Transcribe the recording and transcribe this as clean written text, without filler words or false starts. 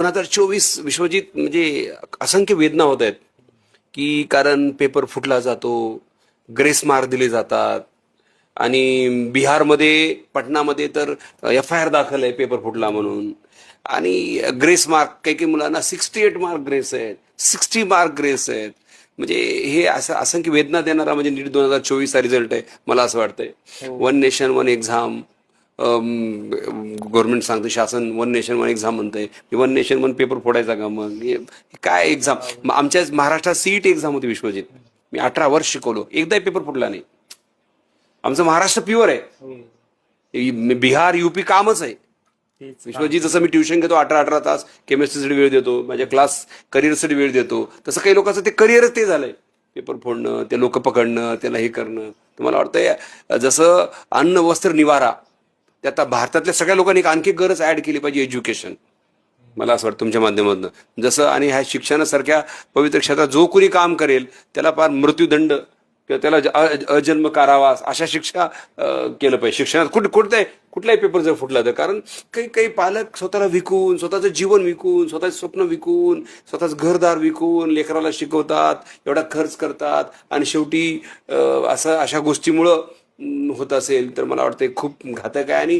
2024 विश्वजित म्हणजे असंख्य वेदना होत आहेत की कारण पेपर फुटला जातो, ग्रेस मार्क दिले जातात आणि बिहारमध्ये पटनामध्ये तर FIR दाखल आहे पेपर फुटला म्हणून. आणि ग्रेस मार्क काही काही मुलांना 68 मार्क ग्रेस आहेत, 60 मार्क ग्रेस आहेत. म्हणजे हे असं असंख्य वेदना देणारा म्हणजे नीट 2024चा रिझल्ट आहे मला असं वाटतंय. One nation one exam government सांगतं, शासन वन नेशन वन एक्झाम म्हणतंय. वन नेशन वन पेपर फोडायचा का मग? हे काय एक्झाम? आमच्या महाराष्ट्रात CET एक्झाम होती विश्वजित. मी 18 वर्ष शिकवलो, एकदाही पेपर फुटला नाही. आमचं महाराष्ट्र प्युअर आहे. बिहार UP कामच आहे विश्वजित. जसं मी ट्युशन घेतो 18-18 तास, केमिस्ट्रीसाठी वेळ देतो, माझ्या क्लास करिअरसाठी वेळ देतो, तसं काही लोकांचं ते करिअरच ते झालंय. पेपर फोडणं, ते लोक पकडणं, त्याला हे करणं. तर मला वाटतंय जसं अन्न वस्त्र निवारा, ते आता भारतातल्या सगळ्या लोकांनी एक आणखी गरज ऍड केली पाहिजे, एज्युकेशन. मला असं वाटतं तुमच्या माध्यमातून जसं. आणि ह्या शिक्षणासारख्या पवित्र क्षेत्रात जो कोणी काम करेल त्याला फार मृत्यूदंड किंवा त्याला अजन्म कारावास अशा शिक्षा केलं पाहिजे शिक्षणात. कुठलाही पेपर जर फुटला तर. कारण काही काही पालक स्वतःला विकून, स्वतःचं जीवन विकून, स्वतःचं स्वप्न विकून, स्वतःच घरदार विकून लेकराला शिकवतात, एवढा खर्च करतात आणि शेवटी अशा गोष्टीमुळं होत असेल तर मला वाटतं खूप घातक आहे. आणि